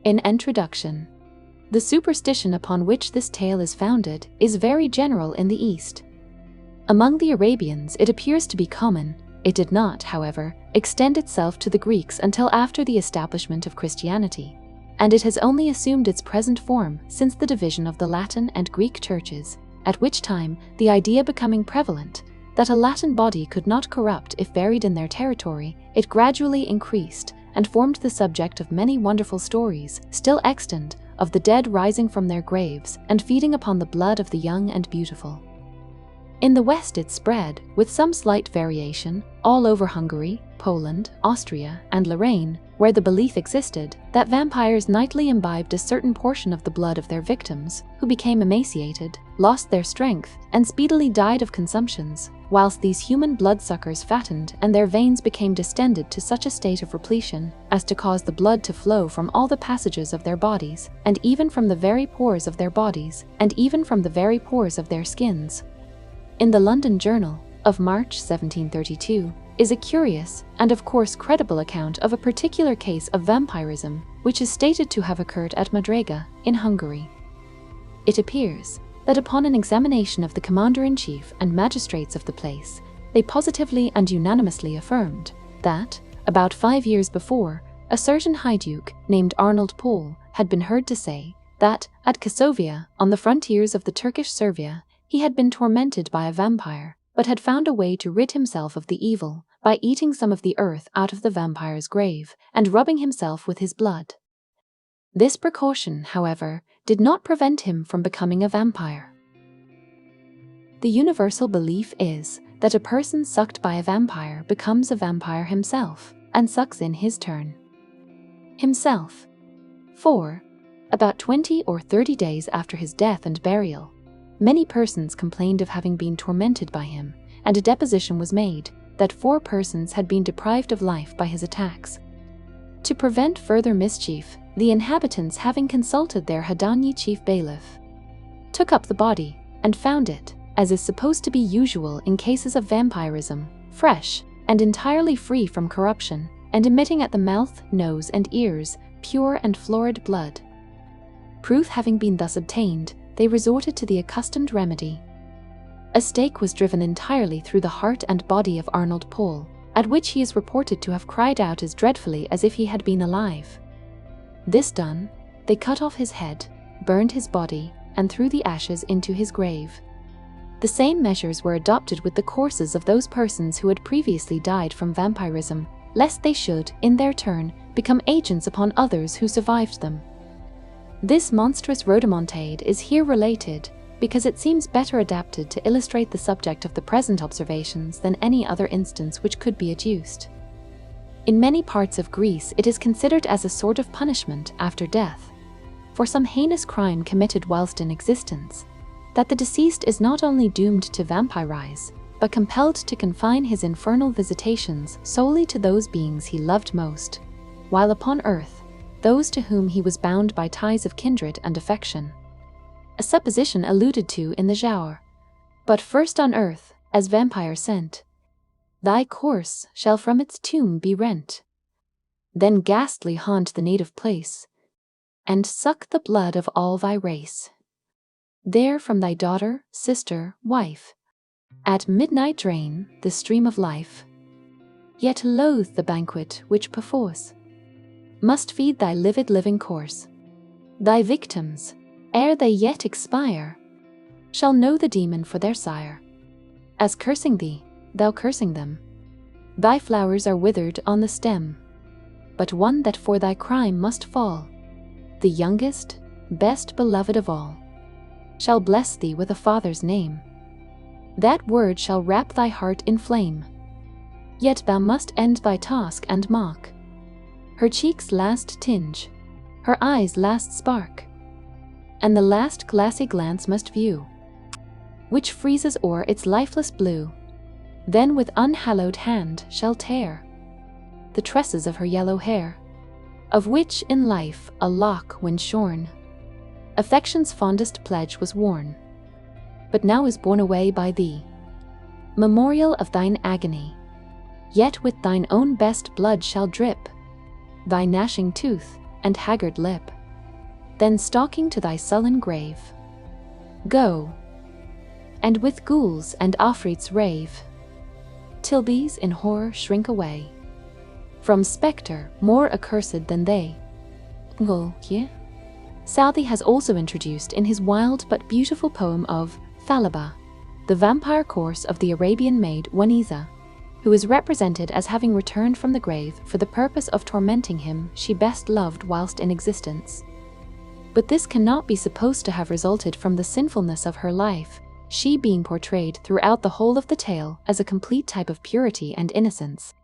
In introduction, the superstition upon which this tale is founded is very general in the East. Among the Arabians it appears to be common. It did not, however, extend itself to the Greeks until after the establishment of Christianity, and it has only assumed its present form since the division of the Latin and Greek churches, at which time, the idea becoming prevalent that a Latin body could not corrupt if buried in their territory, it gradually increased and formed the subject of many wonderful stories, still extant, of the dead rising from their graves and feeding upon the blood of the young and beautiful. In the West it spread, with some slight variation, all over Hungary, Poland, Austria, and Lorraine, where the belief existed that vampires nightly imbibed a certain portion of the blood of their victims, who became emaciated, lost their strength, and speedily died of consumptions, whilst these human bloodsuckers fattened and their veins became distended to such a state of repletion as to cause the blood to flow from all the passages of their bodies, and even from the very pores of their bodies, and even from the very pores of their skins. In the London Journal of March 1732 is a curious and of course credible account of a particular case of vampirism which is stated to have occurred at Madrega in Hungary. It appears that upon an examination of the commander-in-chief and magistrates of the place, they positively and unanimously affirmed that, about 5 years before, a certain high duke named Arnold Pol had been heard to say that at Kosovia, on the frontiers of the Turkish Servia, he had been tormented by a vampire, but had found a way to rid himself of the evil by eating some of the earth out of the vampire's grave and rubbing himself with his blood. This precaution, however, did not prevent him from becoming a vampire. The universal belief is that a person sucked by a vampire becomes a vampire himself and sucks in his turn himself. For, about 20 or 30 days after his death and burial, many persons complained of having been tormented by him, and a deposition was made that 4 persons had been deprived of life by his attacks. To prevent further mischief, the inhabitants, having consulted their Hadanyi chief bailiff, took up the body and found it, as is supposed to be usual in cases of vampirism, fresh and entirely free from corruption, and emitting at the mouth, nose, and ears pure and florid blood. Proof having been thus obtained, they resorted to the accustomed remedy. A stake was driven entirely through the heart and body of Arnold Pol, at which he is reported to have cried out as dreadfully as if he had been alive. This done, they cut off his head, burned his body, and threw the ashes into his grave. The same measures were adopted with the corpses of those persons who had previously died from vampirism, lest they should, in their turn, become agents upon others who survived them. This monstrous rhodomontade is here related because it seems better adapted to illustrate the subject of the present observations than any other instance which could be adduced. In many parts of Greece it is considered as a sort of punishment after death, for some heinous crime committed whilst in existence, that the deceased is not only doomed to vampirize, but compelled to confine his infernal visitations solely to those beings he loved most, while upon earth, those to whom he was bound by ties of kindred and affection. A supposition alluded to in the Genre. But first on earth, as vampire sent, thy corse shall from its tomb be rent. Then ghastly haunt the native place, and suck the blood of all thy race. There from thy daughter, sister, wife, at midnight drain the stream of life. Yet loathe the banquet which perforce must feed thy livid living corse. Thy victims, ere they yet expire, shall know the demon for their sire. As cursing thee, thou cursing them, thy flowers are withered on the stem, but one that for thy crime must fall, the youngest, best beloved of all, shall bless thee with a father's name. That word shall wrap thy heart in flame. Yet thou must end thy task and mock her cheek's last tinge, her eyes' last spark, and the last glassy glance must view, which freezes o'er its lifeless blue. Then with unhallowed hand shall tear the tresses of her yellow hair, of which in life a lock when shorn, affection's fondest pledge was worn, but now is borne away by thee, memorial of thine agony. Yet with thine own best blood shall drip thy gnashing tooth and haggard lip. then stalking to thy sullen grave. Go, and with ghouls and afrits rave, till these in horror shrink away from spectre more accursed than they. Southey has also introduced in his wild but beautiful poem of Thalaba the vampire course of the Arabian maid Waniza, who is represented as having returned from the grave for the purpose of tormenting him she best loved whilst in existence. But this cannot be supposed to have resulted from the sinfulness of her life, she being portrayed throughout the whole of the tale as a complete type of purity and innocence.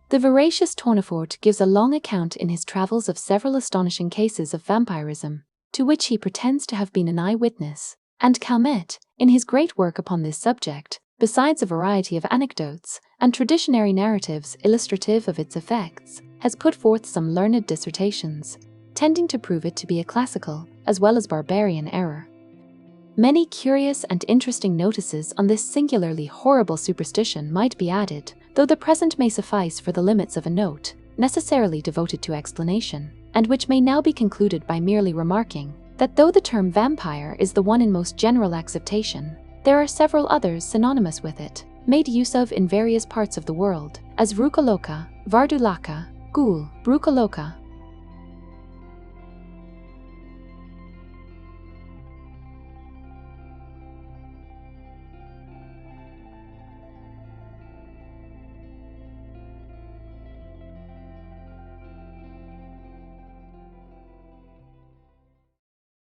The veracious Tournefort gives a long account in his travels of several astonishing cases of vampirism, to which he pretends to have been an eyewitness, and Calmet, in his great work upon this subject, besides a variety of anecdotes and traditionary narratives illustrative of its effects, has put forth some learned dissertations, tending to prove it to be a classical as well as barbarian error. Many curious and interesting notices on this singularly horrible superstition might be added, though the present may suffice for the limits of a note, necessarily devoted to explanation, and which may now be concluded by merely remarking that though the term vampire is the one in most general acceptation, there are several others synonymous with it, made use of in various parts of the world, as Vrukaloka, Vardulaka, Ghoul, Brukaloka,